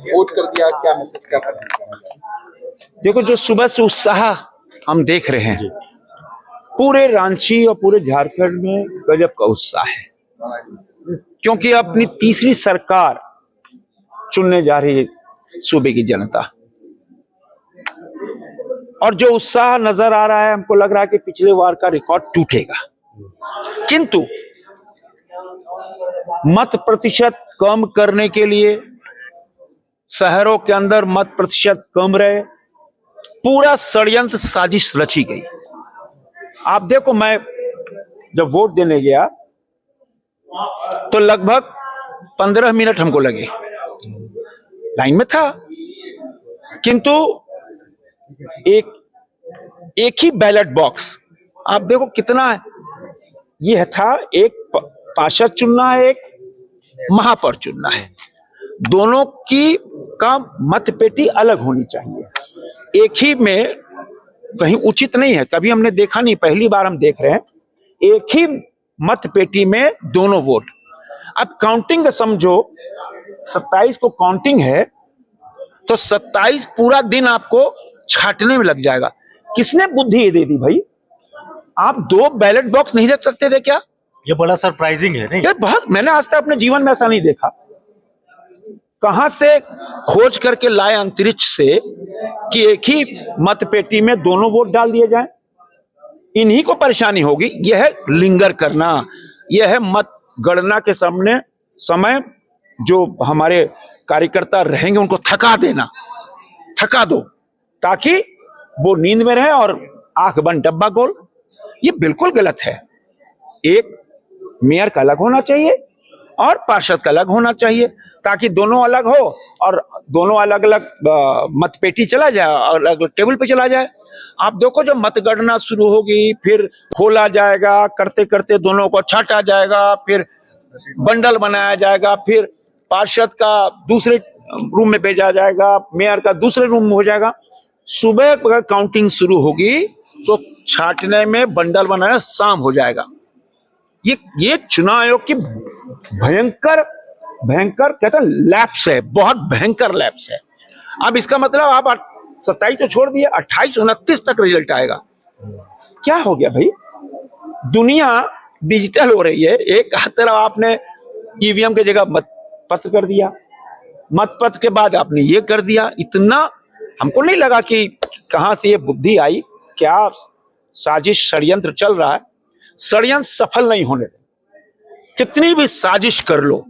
Vote कर दिया, क्या मैसेज क्या करना? देखो, जो सुबह से उत्साह हम देख रहे हैं पूरे रांची और पूरे झारखंड में, गजब का उत्साह है, क्योंकि अपनी तीसरी सरकार चुनने जा रही है सूबे की जनता। और जो उत्साह नजर आ रहा है, हमको लग रहा है कि पिछले बार का रिकॉर्ड टूटेगा। किंतु मत प्रतिशत कम करने के लिए, शहरों के अंदर मत प्रतिशत कम रहे, पूरा षड्यंत्र साजिश रची गई। आप देखो, मैं जब वोट देने गया तो लगभग 15 मिनट हमको लगे, लाइन में था, किंतु एक ही बैलेट बॉक्स, आप देखो कितना है, यह था, एक पार्षद चुनना है, एक महापौर चुनना है, दोनों की का मतपेटी अलग होनी चाहिए। एक ही में कहीं उचित नहीं है, कभी हमने देखा नहीं, पहली बार हम देख रहे हैं एक ही मतपेटी में दोनों वोट। अब काउंटिंग का समझो, 27 को काउंटिंग है, तो 27 पूरा दिन आपको छाटने में लग जाएगा। किसने बुद्धि ये दे दी भाई? आप 2 बैलेट बॉक्स नहीं रख सकते थे क्या? ये बड़ा सरप्राइजिंग है नहीं? ये बहुत, मैंने आज तक अपने जीवन में ऐसा नहीं देखा। कहां से खोज करके लाए अंतरिक्ष से कि एक ही मतपेटी में दोनों वोट डाल दिए जाएं? इन्हीं को परेशानी होगी। यह है लिंगर करना, यह है मत गणना के समय जो हमारे कार्यकर्ता रहेंगे उनको थका देना, थका दो ताकि वो नींद में रहे और आंख बंद डब्बा गोल। ये बिल्कुल गलत है। एक मेयर का अलग होना चाहिए और पार्षद का अलग होना चाहिए, ताकि दोनों अलग हो और दोनों अलग अलग मतपेटी चला जाए और अलग अलग टेबल पे चला जाए। आप देखो, जब मतगणना शुरू होगी फिर खोला जाएगा, करते करते दोनों को छाटा जाएगा, फिर बंडल बनाया जाएगा, फिर पार्षद का दूसरे रूम में भेजा जाएगा, मेयर का दूसरे रूम में हो जाएगा। सुबह अगर काउंटिंग शुरू होगी तो छाटने में, बंडल बनाना शाम हो जाएगा। ये चुनाव आयोग की भयंकर कहते हैं लैप्स है, बहुत भयंकर लैप्स है। अब इसका मतलब आप 27 तो छोड़ दिए, 28 29 तक रिजल्ट आएगा। क्या हो गया भाई? दुनिया डिजिटल हो रही है। एक तरफ आपने ईवीएम की जगह मतपत्र कर दिया, मतपत्र के बाद आपने ये कर दिया। इतना हमको नहीं लगा कि कहां से ये बुद्धि आई, क्या साजिश षड्यंत्र चल रहा है। षड्यंत्र सफल नहीं होने देंगे, कितनी भी साजिश कर लो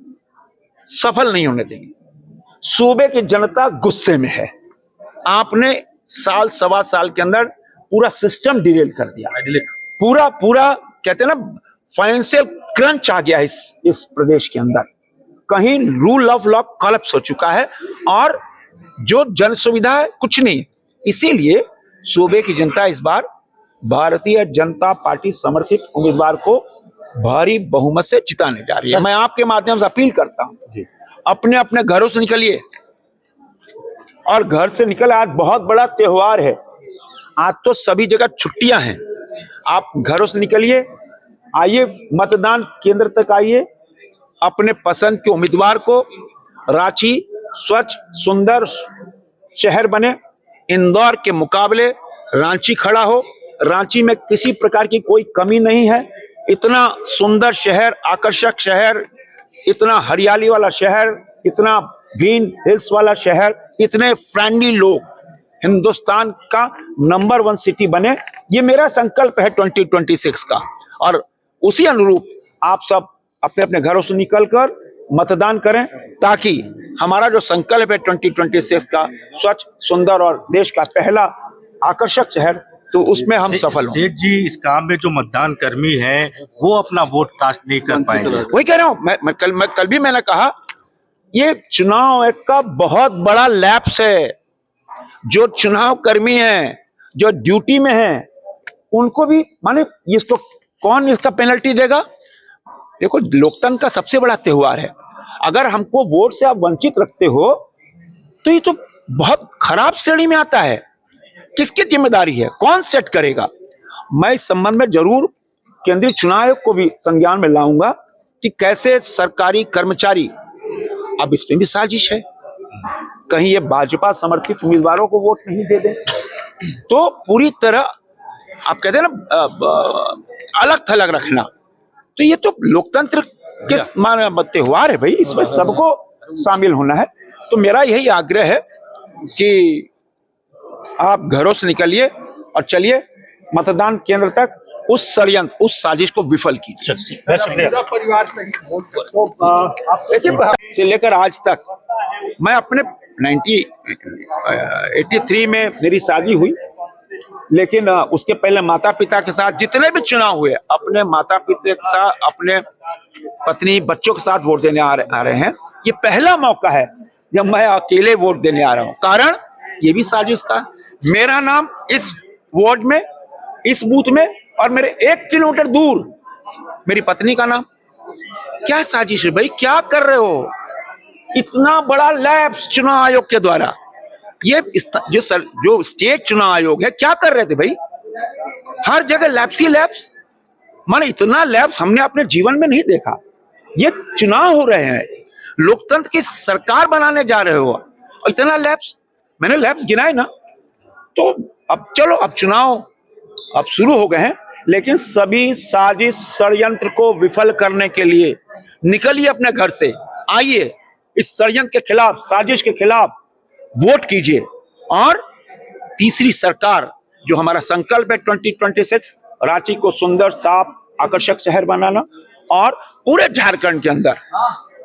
सफल नहीं होने देंगे। सूबे की जनता गुस्से में है। आपने साल सवा साल के अंदर पूरा सिस्टम डिरेल कर दिया, पूरा कहते हैं ना, फाइनेंशियल क्रंच आ गया है इस प्रदेश के अंदर। कहीं रूल ऑफ लॉ कोलैप्स हो चुका है और जो जन सुविधा है कुछ नहीं। इसीलिए सूबे की जनता इस बार भारतीय जनता पार्टी समर्थित उम्मीदवार को भारी बहुमत से जिताने जा रही है। मैं आपके माध्यम से अपील करता हूं, अपने अपने घरों से निकलिए और घर से निकल, आज बहुत बड़ा त्योहार है, आज तो सभी जगह छुट्टियां हैं। आप घरों से निकलिए, आइए मतदान केंद्र तक आइए, अपने पसंद के उम्मीदवार को। रांची स्वच्छ सुंदर शहर बने, इंदौर के मुकाबले रांची खड़ा हो। रांची में किसी प्रकार की कोई कमी नहीं है। इतना सुंदर शहर, आकर्षक शहर, इतना हरियाली वाला शहर, इतना ग्रीन हिल्स वाला शहर, इतने फ्रेंडली लोग, हिंदुस्तान का नंबर 1 सिटी बने, ये मेरा संकल्प है 2026 का। और उसी अनुरूप आप सब अपने अपने घरों से निकलकर मतदान करें, ताकि हमारा जो संकल्प है 2026 का, स्वच्छ सुंदर और देश का पहला आकर्षक शहर, तो उसमें हम सफल हों। सेठ जी, इस काम में जो मतदान कर्मी हैं वो अपना वोट कास्ट नहीं कर पाएंगे। वही कह रहा हूं मैं कल भी मैंने कहा, ये चुनाव एक का बहुत बड़ा लैप्स है। जो चुनाव कर्मी हैं, जो ड्यूटी में हैं, उनको भी माने इसको कौन इसका पेनल्टी देगा? देखो, लोकतंत्र का सबसे बड़ा त्योहार है। अगर हमको वोट से आप वंचित रखते हो तो ये तो बहुत खराब श्रेणी में आता है। किसकी जिम्मेदारी है? कौन सेट करेगा? मैं इस संबंध में जरूर केंद्रीय चुनाव आयोग को भी संज्ञान में लाऊंगा कि कैसे सरकारी कर्मचारी, अब इसमें भी साजिश है। कहीं ये भाजपा समर्थित उम्मीदवारों को वोट नहीं दे दें। तो पूरी तरह आप कहते हैं ना अलग थलग रखना, तो ये तो लोकतंत्र के त्योहार है भाई, इसमें सबको शामिल होना है। तो मेरा यही आग्रह है कि आप घरों से निकलिए और चलिए मतदान केंद्र तक, उस षड्यंत्र, उस साजिश को विफल कीजिए। परिवार से लेकर आज तक मैं अपने 83 में मेरी शादी हुई, लेकिन उसके पहले माता पिता के साथ जितने भी चुनाव हुए, अपने माता पिता के साथ, अपने पत्नी बच्चों के साथ वोट देने आ रहे हैं। ये पहला मौका है जब मैं अकेले वोट देने आ रहा हूं। कारण ये भी साजिश का, मेरा नाम इस वार्ड में, इस बूथ में, और मेरे 1 किलोमीटर दूर मेरी पत्नी का नाम। क्या साजिश है भाई, क्या कर रहे हो? इतना बड़ा लैप्स चुनाव आयोग के द्वारा, ये जो स्टेट चुनाव आयोग है, क्या कर रहे थे भाई? हर जगह लैप्स ही लैप्स, माने इतना लैप्स हमने अपने जीवन में नहीं देखा। ये चुनाव हो रहे हैं, लोकतंत्र की सरकार बनाने जा रहे हो, और इतना लैप्स, मैंने लैप्स गिनाए ना। तो अब चलो, अब चुनाव अब शुरू हो गए हैं, लेकिन सभी साजिश षड्यंत्र को विफल करने के लिए निकलिए अपने घर से, आइए इस षड्यंत्र के खिलाफ, साजिश के खिलाफ वोट कीजिए। और तीसरी सरकार जो हमारा संकल्प है 2026, रांची को सुंदर, साफ, आकर्षक शहर बनाना, और पूरे झारखंड के अंदर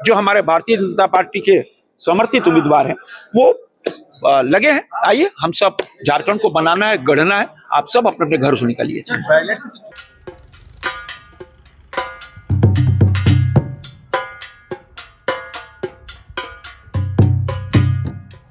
जो हमारे भारतीय जनता पार्टी के समर्थित उम्मीदवार हैं वो लगे हैं। आइए हम सब, झारखंड को बनाना है, गढ़ना है। आप सब अपने अपने घरों से निकलिए।